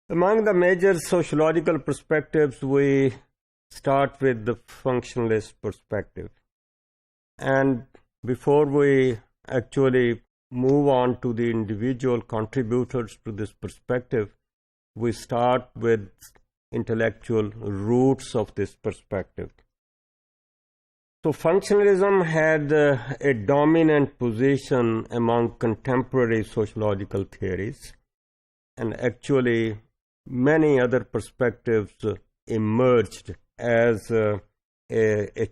Among the major sociological perspectives, we start with the functionalist perspective. And before we actually move on to the individual contributors to this perspective, we start with intellectual roots of this perspective. So functionalism had a dominant position among contemporary sociological theories, and actually many other perspectives emerged as a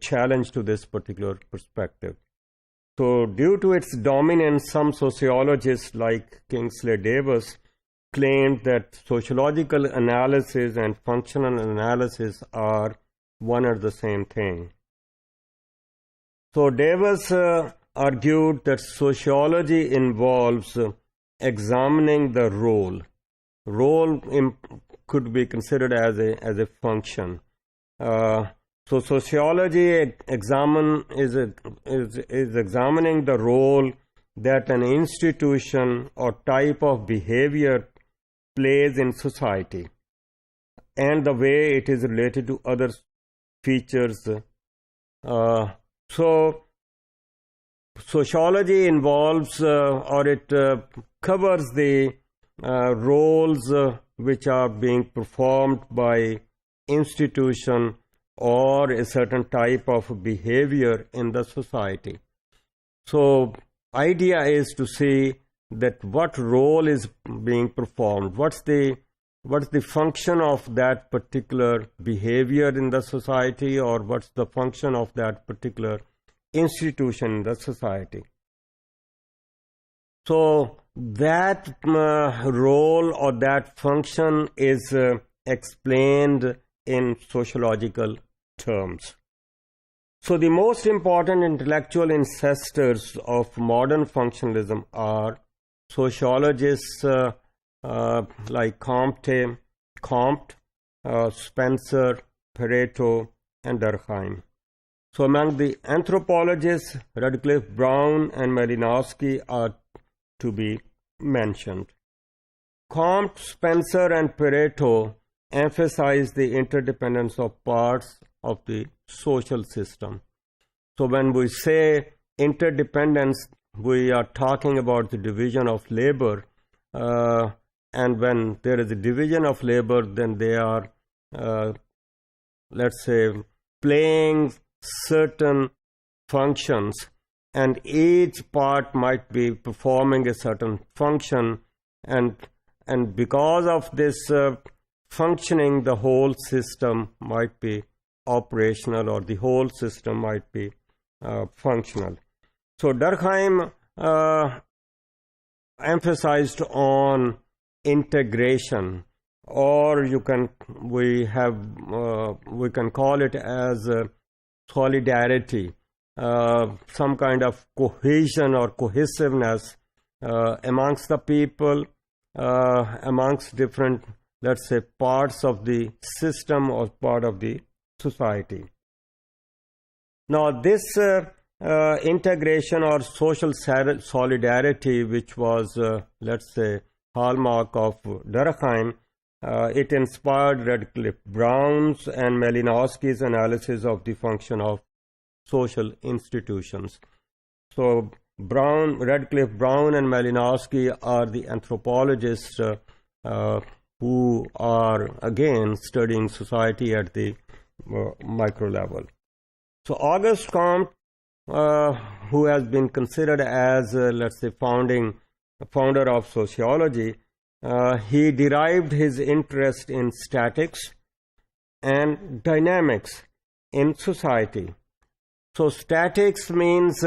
challenge to this particular perspective. So due to its dominance, some sociologists like Kingsley Davis claimed that sociological analysis and functional analysis are one and the same thing. So Davis argued that sociology involves examining the role. Role could be considered as a function. So sociology is examining the role that an institution or type of behavior plays in society and the way it is related to other features. So sociology involves or it covers the roles which are being performed by institution or a certain type of behavior in the society. So idea is to see that what role is being performed, what's the function of that particular behavior in the society, or what's the function of that particular institution in the society. So that role or that function is explained in sociological terms. So the most important intellectual ancestors of modern functionalism are sociologists like Comte, Spencer, Pareto, and Durkheim. So among the anthropologists, Radcliffe Brown and Malinowski are to be mentioned. Comte, Spencer, and Pareto emphasize the interdependence of parts of the social system. So when we say interdependence, we are talking about the division of labor, and when there is a division of labor, then they are, let's say, playing certain functions, and each part might be performing a certain function, and because of this functioning, the whole system might be operational, or the whole system might be functional. So Durkheim emphasized on integration, or we can call it as solidarity, some kind of cohesion or cohesiveness amongst the people, amongst different, let's say, parts of the system or part of the society. Now this integration or social solidarity, which was, let's say, hallmark of Durkheim, it inspired Radcliffe Brown's and Malinowski's analysis of the function of social institutions. So Radcliffe Brown and Malinowski are the anthropologists who are again studying society at the micro level. So Auguste Comte, who has been considered as, let's say, founder of sociology, he derived his interest in statics and dynamics in society. So statics means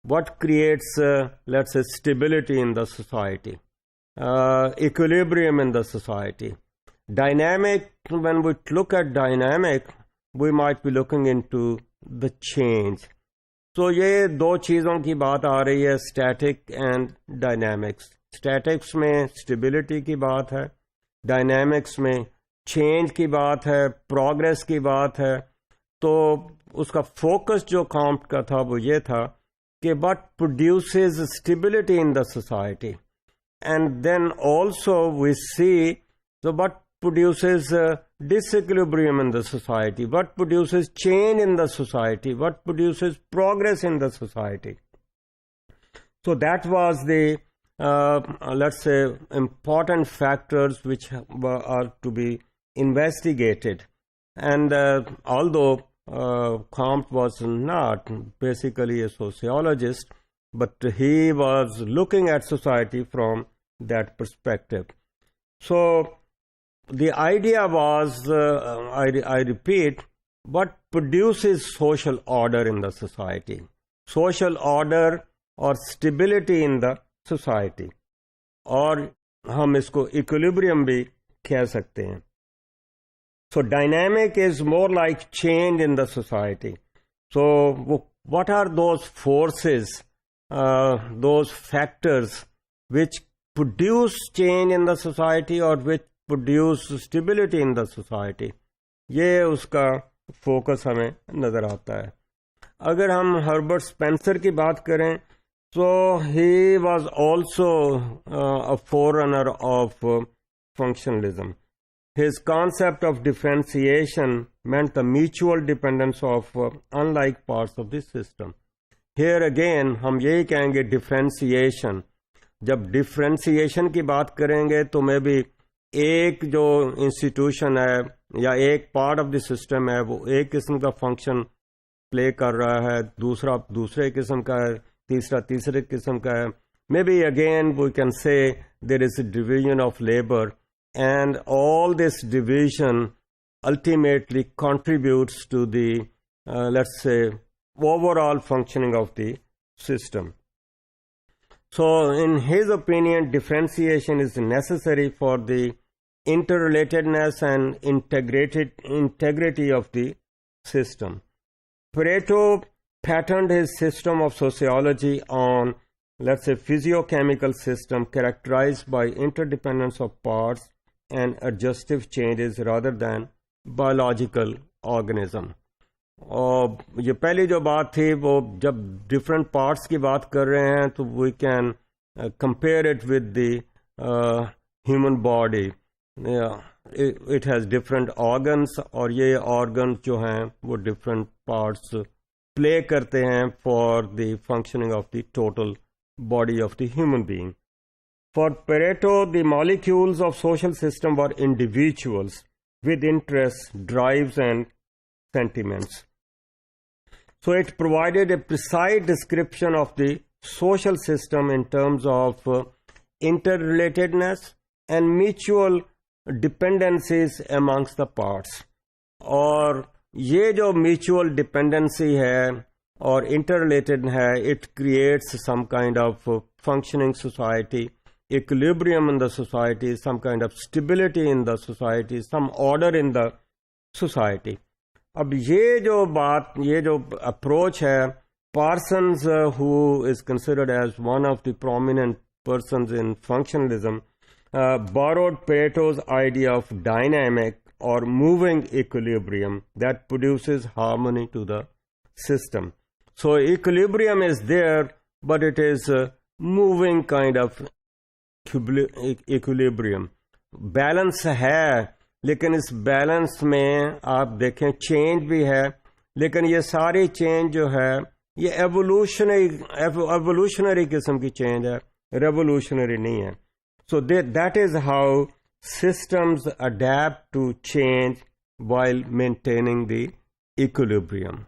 what creates, let's say, stability in the society, equilibrium in the society. Dynamic, when we look at dynamic, we might be looking into the change. So ये दो चीज़ों की बात आ रही है, static and dynamics. Statics में stability की बात है, डायनामिक्स में चेंज की बात है, प्रोग्रेस की बात है. तो उसका फोकस जो कॉम्ट का था वो ये था कि what produces stability in the society. And then also we see So what produces disequilibrium in the society? What produces change in the society? What produces progress in the society? So that was the, let's say, important factors which are to be investigated. And although Comte was not basically a sociologist, but he was looking at society from that perspective. So the idea was, I repeat, what produces social order in the society? Social order or stability in the society, और हम इसको equilibrium भी कह सकते हैं. So dynamic is more like change in the society. So what are those forces, those factors which produce change in the society or which produce stability in the society? ये उसका focus हमें नजर आता है. अगर हम हर्बर्ट स्पेंसर की बात करें, so he was also a forerunner of functionalism. His concept of differentiation meant the mutual dependence of unlike parts of the system. Here again हम यही कहेंगे differentiation. जब differentiation की बात करेंगे तो मे भी एक जो institution है या एक part of the system है वो एक किस्म का function play कर रहा है, दूसरा दूसरे किस्म का है, तीसरा तीसरे किस्म का है. Maybe again we can say there is a division of labor, and all this division ultimately contributes to the, let's say, overall functioning of the system. So in his opinion, differentiation is necessary for the interrelatedness and integrity of the system. Pareto patterned his system of sociology on, let's say, physiochemical system characterized by interdependence of parts and adjustive changes rather than biological organism. और ये पहली जो बात थी वो जब different parts की बात कर रहे हैं तो we can compare it with the human body. It has different organs और ये organs जो हैं वो different parts play करते हैं for the functioning of the total body of the human being. For Pareto, the molecules of social system were individuals with interests, drives and sentiments. So it provided a precise description of the social system in terms of interrelatedness and mutual dependencies amongst the parts. और ये जो mutual dependency है और interrelated है, it creates some kind of functioning society, equilibrium in the society, some kind of stability in the society, some order in the society. अब ये जो बात, ये जो approach है, Parsons, who is considered as one of the prominent persons in functionalism, borrowed Pareto's idea of dynamic or moving equilibrium that produces harmony to the system. So equilibrium is there, but it is a moving kind of equilibrium. Balance है, लेकिन इस balance में आप देखें change भी है, लेकिन ये सारी चेंज जो है ये एवोल्यूशनरी किस्म की चेंज है, रेवोल्यूशनरी नहीं है. So that is how systems adapt to change while maintaining the equilibrium.